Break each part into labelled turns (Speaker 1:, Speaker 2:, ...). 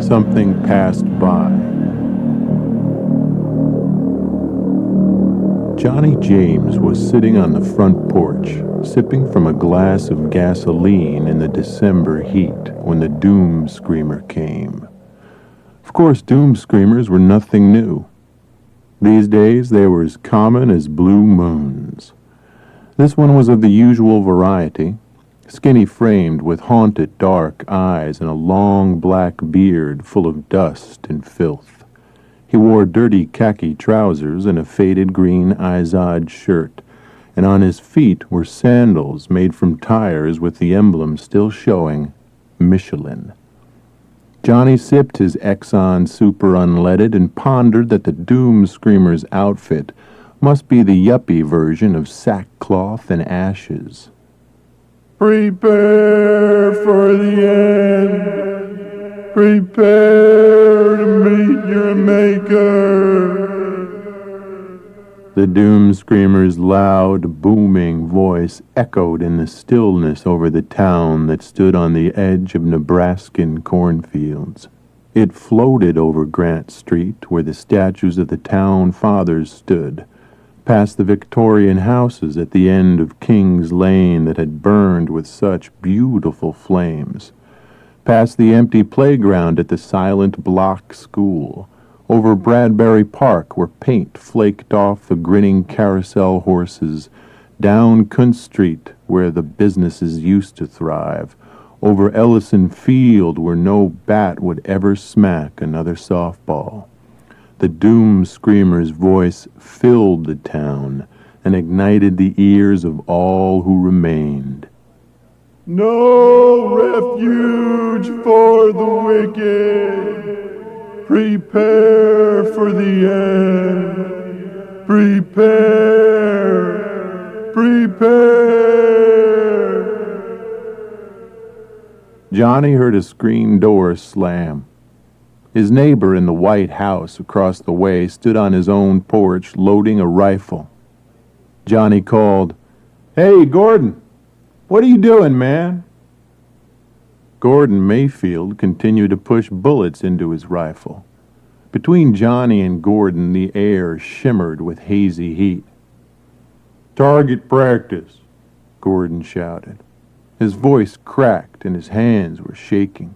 Speaker 1: something passed by. Johnny James was sitting on the front porch, sipping from a glass of gasoline in the December heat when the doom screamer came. Of course, doom screamers were nothing new. These days, they were as common as blue moons. This one was of the usual variety, skinny-framed with haunted dark eyes and a long black beard full of dust and filth. He wore dirty khaki trousers and a faded green Izod shirt, and on his feet were sandals made from tires with the emblem still showing, Michelin. Johnny sipped his Exxon Super Unleaded and pondered that the doom screamer's outfit must be the yuppie version of sackcloth and ashes. Prepare for the end. Prepare to meet your maker. The doom screamer's loud, booming voice echoed in the stillness over the town that stood on the edge of Nebraskan cornfields. It floated over Grant Street, where the statues of the town fathers stood, past the Victorian houses at the end of King's Lane that had burned with such beautiful flames, past the empty playground at the silent block school, over Bradbury Park where paint flaked off the grinning carousel horses, down Kuntz Street where the businesses used to thrive, over Ellison Field where no bat would ever smack another softball. The doom screamer's voice filled the town and ignited the ears of all who remained. No refuge for the wicked. Prepare for the end. Prepare. Prepare. Johnny heard a screen door slam. His neighbor in the white house across the way stood on his own porch loading a rifle. Johnny called, "Hey, Gordon, what are you doing, man?" Gordon Mayfield continued to push bullets into his rifle. Between Johnny and Gordon, the air shimmered with hazy heat. "Target practice," Gordon shouted. His voice cracked and his hands were shaking.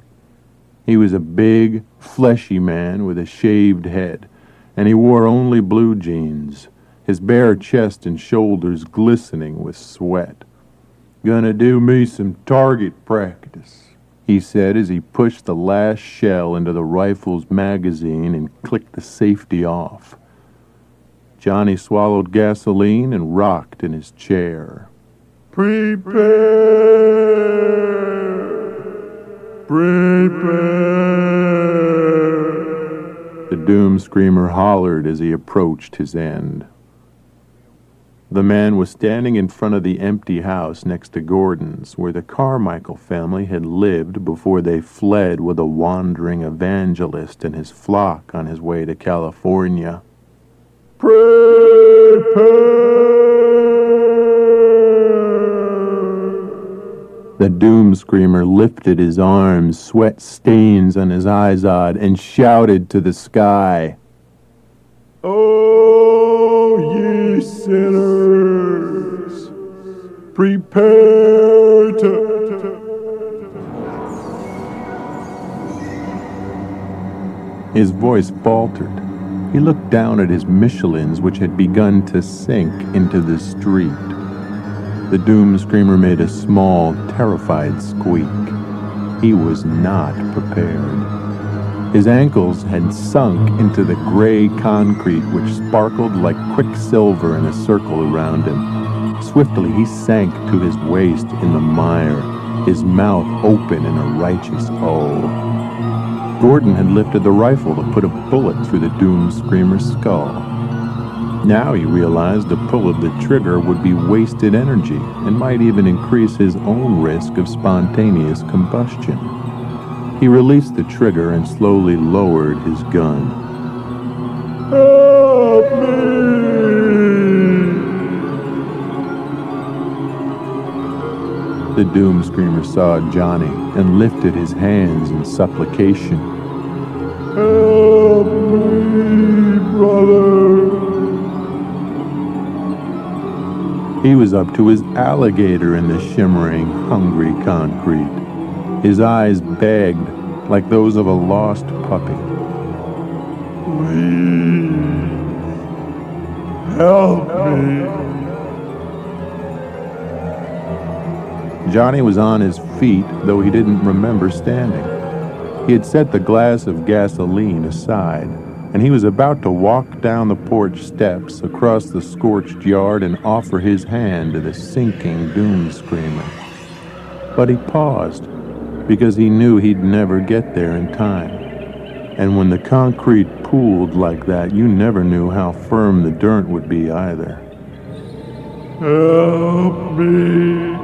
Speaker 1: He was a big, fleshy man with a shaved head, and he wore only blue jeans, his bare chest and shoulders glistening with sweat. "Gonna do me some target practice," he said as he pushed the last shell into the rifle's magazine and clicked the safety off. Johnny swallowed gasoline and rocked in his chair. "Prepare! Prepare!" The doom screamer hollered as he approached his end. The man was standing in front of the empty house next to Gordon's, where the Carmichael family had lived before they fled with a wandering evangelist and his flock on his way to California. Prepare! The doom screamer lifted his arms, sweat stains on his Izod, and shouted to the sky, "Oh, ye sinners, prepare to..." His voice faltered. He looked down at his Michelins, which had begun to sink into the street. The doom screamer made a small, terrified squeak. He was not prepared. His ankles had sunk into the gray concrete which sparkled like quicksilver in a circle around him. Swiftly he sank to his waist in the mire, his mouth open in a righteous O. Gordon had lifted the rifle to put a bullet through the doom screamer's skull. Now he realized the pull of the trigger would be wasted energy and might even increase his own risk of spontaneous combustion. He released the trigger and slowly lowered his gun. "Help me!" The doom screamer saw Johnny and lifted his hands in supplication. He was up to his alligator in the shimmering, hungry concrete. His eyes begged like those of a lost puppy. Please, help me. Johnny was on his feet, though he didn't remember standing. He had set the glass of gasoline aside, and he was about to walk down the porch steps across the scorched yard and offer his hand to the sinking doom screamer. But he paused, because he knew he'd never get there in time. And when the concrete pooled like that, you never knew how firm the dirt would be either. Help me.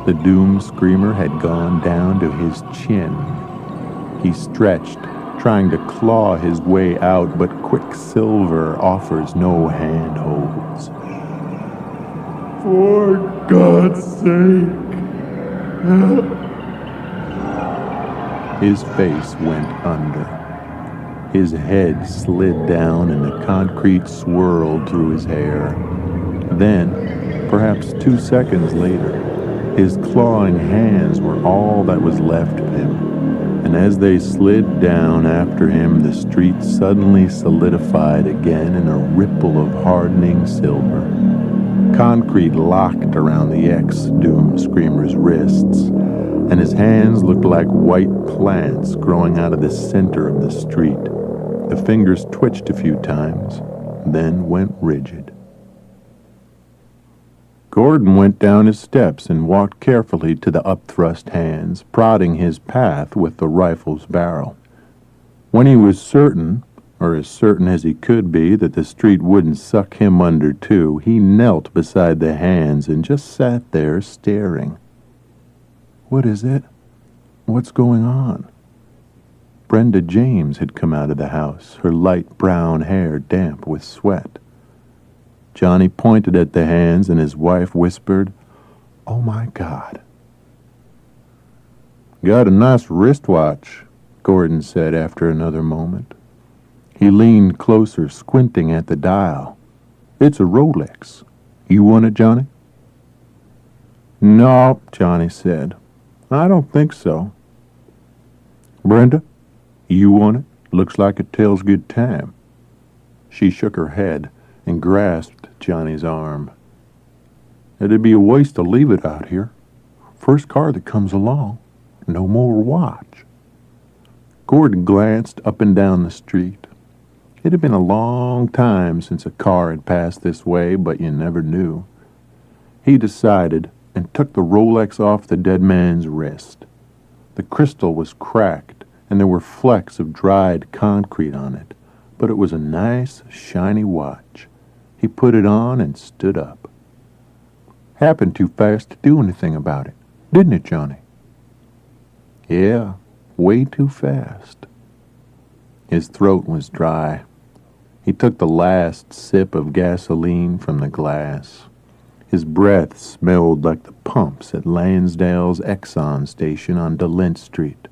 Speaker 1: The doom screamer had gone down to his chin. He stretched, trying to claw his way out, but Quicksilver offers no handholds. For God's sake, help. His face went under. His head slid down and the concrete swirled through his hair. Then, perhaps 2 seconds later, his clawing hands were all that was left of him, and as they slid down after him, the street suddenly solidified again in a ripple of hardening silver. Concrete locked around the ex-doom screamer's wrists, and his hands looked like white plants growing out of the center of the street. The fingers twitched a few times, then went rigid. Gordon went down his steps and walked carefully to the upthrust hands, prodding his path with the rifle's barrel. When he was certain, or as certain as he could be, that the street wouldn't suck him under too, he knelt beside the hands and just sat there staring. What is it? What's going on? Brenda James had come out of the house, her light brown hair damp with sweat. Johnny pointed at the hands, and his wife whispered, "Oh, my God." "Got a nice wristwatch," Gordon said after another moment. He leaned closer, squinting at the dial. "It's a Rolex. You want it, Johnny?" "No," Johnny said. "I don't think so." "Brenda, you want it? Looks like it tells good time." She shook her head and grasped Johnny's arm. "It'd be a waste to leave it out here. First car that comes along, no more watch." Gordon glanced up and down the street. It had been a long time since a car had passed this way, but you never knew. He decided and took the Rolex off the dead man's wrist. The crystal was cracked, and there were flecks of dried concrete on it, but it was a nice, shiny watch. He put it on and stood up. "Happened too fast to do anything about it, didn't it, Johnny?" "Yeah, way too fast." His throat was dry. He took the last sip of gasoline from the glass. His breath smelled like the pumps at Lansdale's Exxon station on DeLint Street.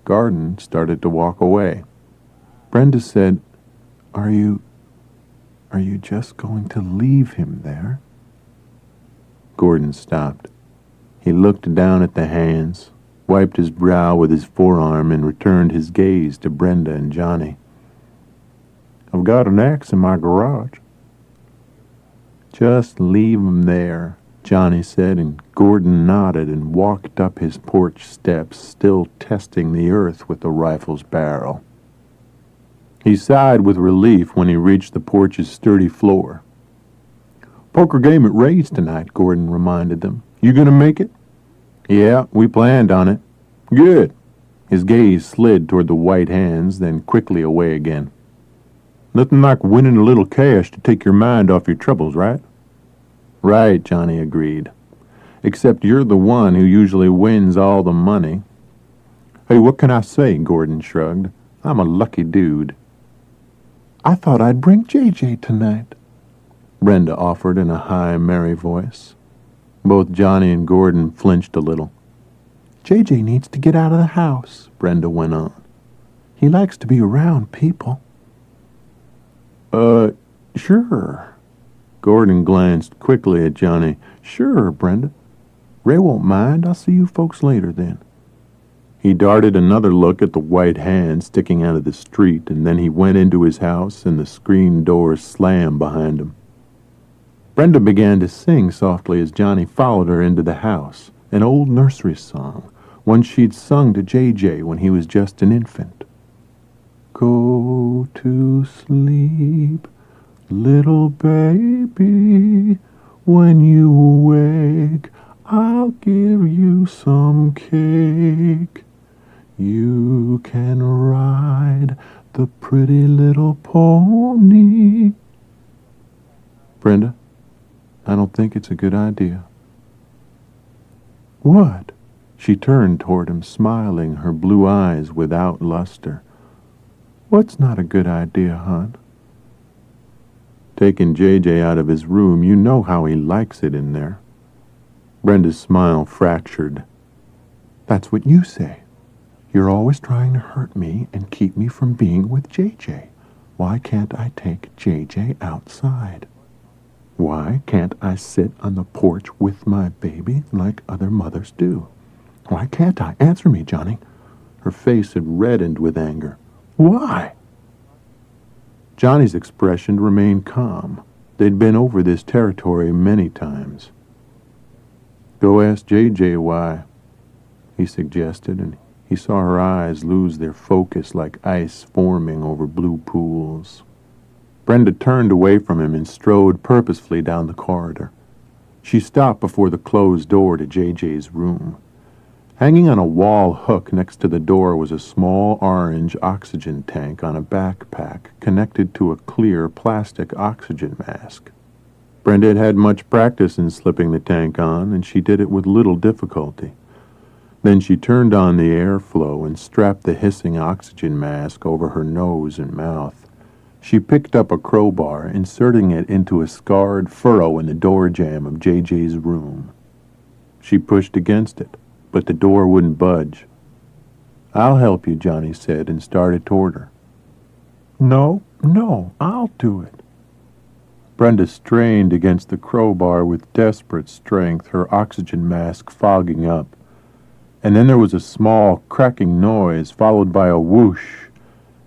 Speaker 1: Gordon started to walk away. Brenda said, Are you just going to leave him there?" Gordon stopped. He looked down at the hands, wiped his brow with his forearm, and returned his gaze to Brenda and Johnny. "I've got an axe in my garage." "Just leave him there," Johnny said, and Gordon nodded and walked up his porch steps, still testing the earth with the rifle's barrel. He sighed with relief when he reached the porch's sturdy floor. "Poker game at Ray's tonight," Gordon reminded them. "You gonna make it?" "Yeah, we planned on it." "Good." His gaze slid toward the white hands, then quickly away again. "Nothing like winning a little cash to take your mind off your troubles, right?" "Right," Johnny agreed. "Except you're the one who usually wins all the money." "Hey, what can I say?" Gordon shrugged. "I'm a lucky dude." "I thought I'd bring JJ tonight," Brenda offered in a high, merry voice. Both Johnny and Gordon flinched a little. "JJ needs to get out of the house," Brenda went on. "He likes to be around people." Sure." Gordon glanced quickly at Johnny. "Sure, Brenda. Ray won't mind. I'll see you folks later, then." He darted another look at the white hand sticking out of the street, and then he went into his house, and the screen door slammed behind him. Brenda began to sing softly as Johnny followed her into the house, an old nursery song, one she'd sung to J.J. when he was just an infant. "Go to sleep, little baby. When you wake, I'll give you some cake. You can ride the pretty little pony." "Brenda, I don't think it's a good idea." "What?" She turned toward him, smiling, her blue eyes without luster. "What's not a good idea, hon?" "Taking J.J. out of his room. You know how he likes it in there." Brenda's smile fractured. "That's what you say. You're always trying to hurt me and keep me from being with J.J. Why can't I take J.J. outside? Why can't I sit on the porch with my baby like other mothers do? Why can't I? Answer me, Johnny." Her face had reddened with anger. "Why?" Johnny's expression remained calm. They'd been over this territory many times. "Go ask J.J. why," he suggested, and he saw her eyes lose their focus like ice forming over blue pools. Brenda turned away from him and strode purposefully down the corridor. She stopped before the closed door to J.J.'s room. Hanging on a wall hook next to the door was a small orange oxygen tank on a backpack connected to a clear plastic oxygen mask. Brenda had had much practice in slipping the tank on, and she did it with little difficulty. Then she turned on the airflow and strapped the hissing oxygen mask over her nose and mouth. She picked up a crowbar, inserting it into a scarred furrow in the door jamb of J.J.'s room. She pushed against it, but the door wouldn't budge. "I'll help you," Johnny said, and started toward her. No, I'll do it." Brenda strained against the crowbar with desperate strength, her oxygen mask fogging up. And then there was a small cracking noise, followed by a whoosh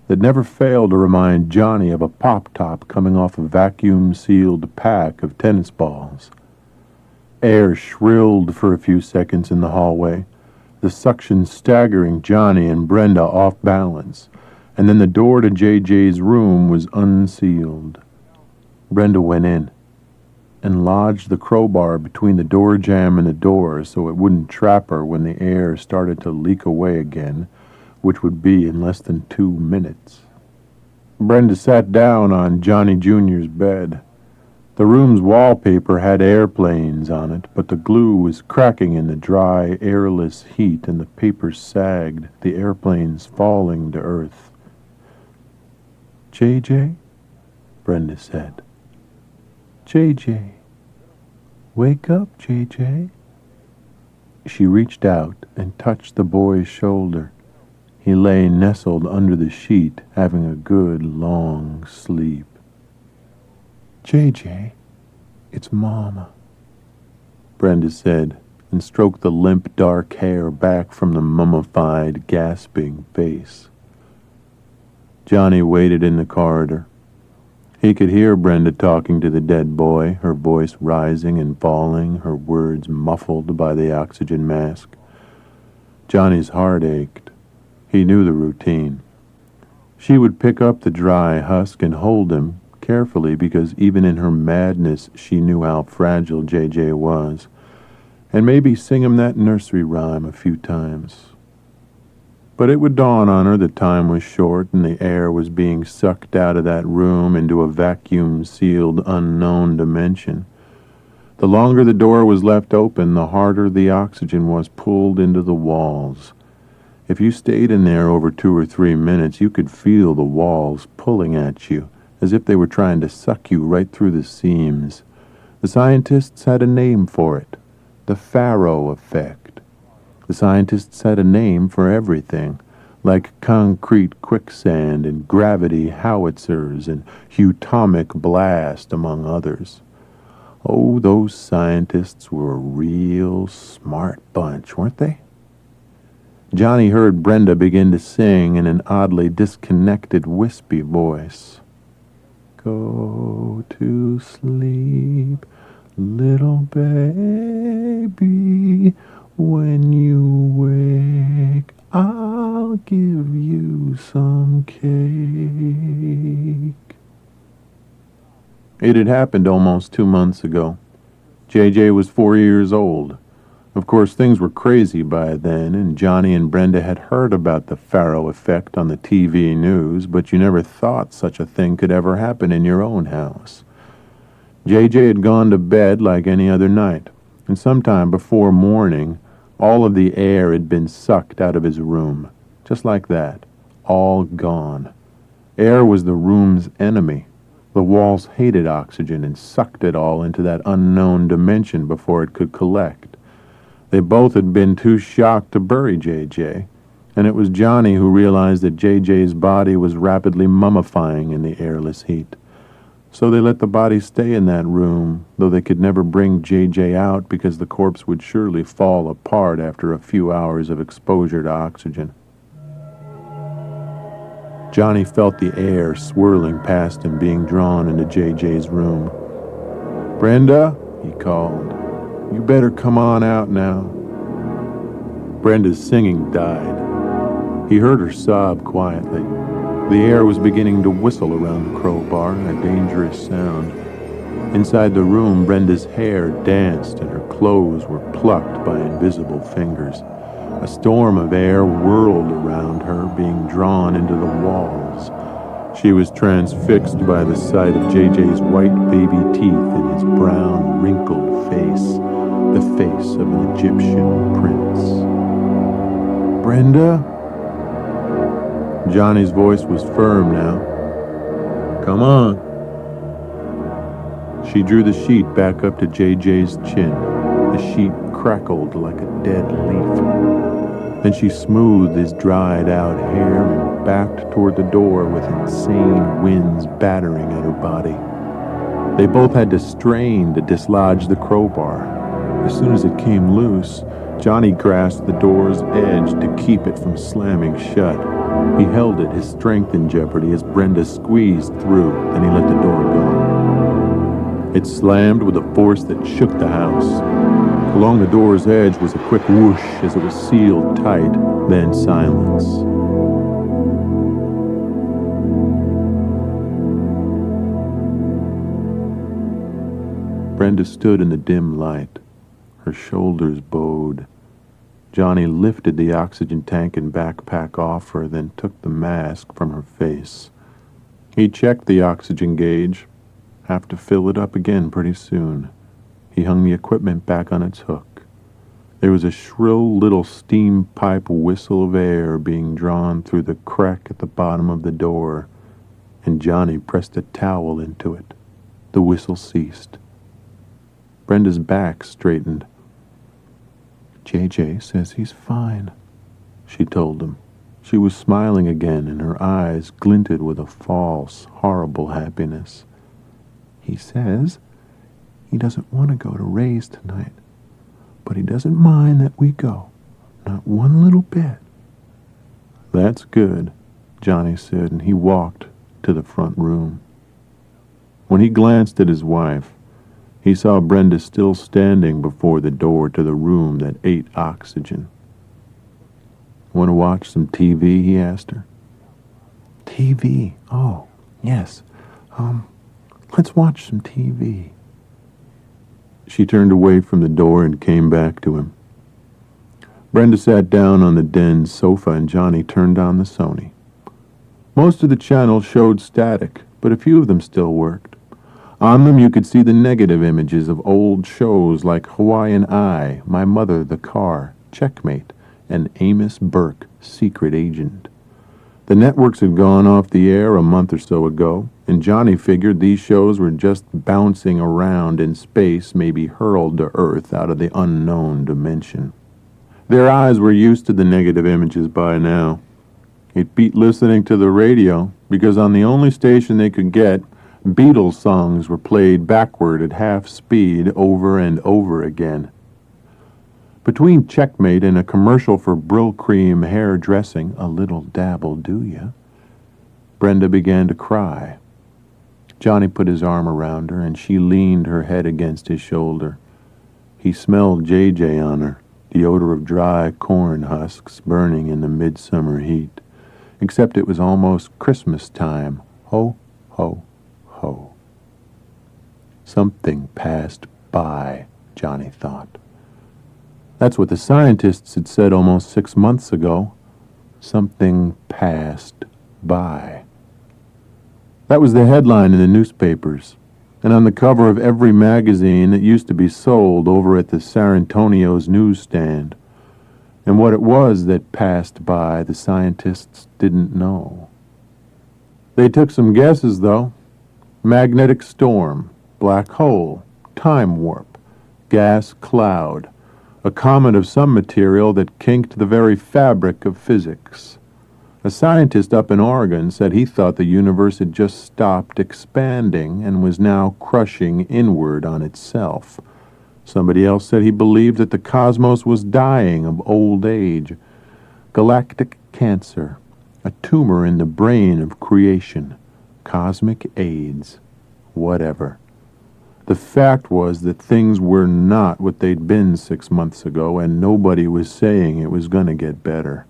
Speaker 1: that never failed to remind Johnny of a pop-top coming off a vacuum-sealed pack of tennis balls. Air shrilled for a few seconds in the hallway, the suction staggering Johnny and Brenda off balance, and then the door to J.J.'s room was unsealed. Brenda went in and lodged the crowbar between the door jamb and the door so it wouldn't trap her when the air started to leak away again, which would be in less than 2 minutes. Brenda sat down on Johnny Jr.'s bed. The room's wallpaper had airplanes on it, but the glue was cracking in the dry, airless heat, and the paper sagged, the airplanes falling to earth. "J.J.?" Brenda said. "J.J. Wake up, J.J." She reached out and touched the boy's shoulder. He lay nestled under the sheet, having a good long sleep. "J.J., it's Mama," Brenda said, and stroked the limp dark hair back from the mummified, gasping face. Johnny waited in the corridor. He could hear Brenda talking to the dead boy, her voice rising and falling, her words muffled by the oxygen mask. Johnny's heart ached. He knew the routine. She would pick up the dry husk and hold him carefully because even in her madness she knew how fragile J.J. was, and maybe sing him that nursery rhyme a few times. But it would dawn on her that time was short and the air was being sucked out of that room into a vacuum-sealed unknown dimension. The longer the door was left open, the harder the oxygen was pulled into the walls. If you stayed in there over 2 or 3 minutes, you could feel the walls pulling at you, as if they were trying to suck you right through the seams. The scientists had a name for it, the Faro effect. The scientists had a name for everything, like concrete quicksand and gravity howitzers and Hewtomic blast, among others. Oh, those scientists were a real smart bunch, weren't they? Johnny heard Brenda begin to sing in an oddly disconnected, wispy voice. Go to sleep, little baby. When you wake, I'll give you some cake. It had happened almost 2 months ago. JJ was 4 years old. Of course, things were crazy by then, and Johnny and Brenda had heard about the Faro effect on the TV news, but you never thought such a thing could ever happen in your own house. JJ had gone to bed like any other night, and sometime before morning, all of the air had been sucked out of his room. Just like that. All gone. Air was the room's enemy. The walls hated oxygen and sucked it all into that unknown dimension before it could collect. They both had been too shocked to bury JJ, and it was Johnny who realized that JJ's body was rapidly mummifying in the airless heat. So they let the body stay in that room, though they could never bring JJ out because the corpse would surely fall apart after a few hours of exposure to oxygen. Johnny felt the air swirling past him, being drawn into JJ's room. "Brenda," he called, "you better come on out now." Brenda's singing died. He heard her sob quietly. The air was beginning to whistle around the crowbar, a dangerous sound. Inside the room, Brenda's hair danced and her clothes were plucked by invisible fingers. A storm of air whirled around her, being drawn into the walls. She was transfixed by the sight of JJ's white baby teeth and his brown, wrinkled face, the face of an Egyptian prince. "Brenda?" Johnny's voice was firm now. "Come on." She drew the sheet back up to JJ's chin. The sheet crackled like a dead leaf. Then she smoothed his dried-out hair and backed toward the door with insane winds battering at her body. They both had to strain to dislodge the crowbar. As soon as it came loose, Johnny grasped the door's edge to keep it from slamming shut. He held it, his strength in jeopardy, as Brenda squeezed through, then he let the door go. It slammed with a force that shook the house. Along the door's edge was a quick whoosh as it was sealed tight, then silence. Brenda stood in the dim light. Her shoulders bowed. Johnny lifted the oxygen tank and backpack off her, then took the mask from her face. He checked the oxygen gauge. Have to fill it up again pretty soon. He hung the equipment back on its hook. There was a shrill little steam pipe whistle of air being drawn through the crack at the bottom of the door, and Johnny pressed a towel into it. The whistle ceased. Brenda's back straightened. "JJ says he's fine," she told him. She was smiling again, and her eyes glinted with a false, horrible happiness. "He says he doesn't want to go to Ray's tonight, but he doesn't mind that we go. Not one little bit." "That's good," Johnny said, and he walked to the front room. When he glanced at his wife, he saw Brenda still standing before the door to the room that ate oxygen. "Want to watch some TV?" he asked her. "TV? Oh, yes. Let's watch some TV." She turned away from the door and came back to him. Brenda sat down on the den sofa and Johnny turned on the Sony. Most of the channels showed static, but a few of them still worked. On them you could see the negative images of old shows like Hawaiian Eye, My Mother, the Car, Checkmate, and Amos Burke, Secret Agent. The networks had gone off the air a month or so ago, and Johnny figured these shows were just bouncing around in space, maybe hurled to Earth out of the unknown dimension. Their eyes were used to the negative images by now. It beat listening to the radio, because on the only station they could get, Beatles songs were played backward at half speed over and over again. Between checkmate and a commercial for Brill Cream hair dressing, a little dabble, do ya? Brenda began to cry. Johnny put his arm around her, and she leaned her head against his shoulder. He smelled J.J. on her, the odor of dry corn husks burning in the midsummer heat, except it was almost Christmas time. Ho, ho, ho. Something passed by, Johnny thought. That's what the scientists had said almost 6 months ago. Something passed by. That was the headline in the newspapers, and on the cover of every magazine that used to be sold over at the San Antonio's newsstand. And what it was that passed by, the scientists didn't know. They took some guesses, though. Magnetic storm, black hole, time warp, gas cloud, a comet of some material that kinked the very fabric of physics. A scientist up in Oregon said he thought the universe had just stopped expanding and was now crushing inward on itself. Somebody else said he believed that the cosmos was dying of old age. Galactic cancer, a tumor in the brain of creation, cosmic AIDS, whatever. The fact was that things were not what they'd been 6 months ago, and nobody was saying it was going to get better.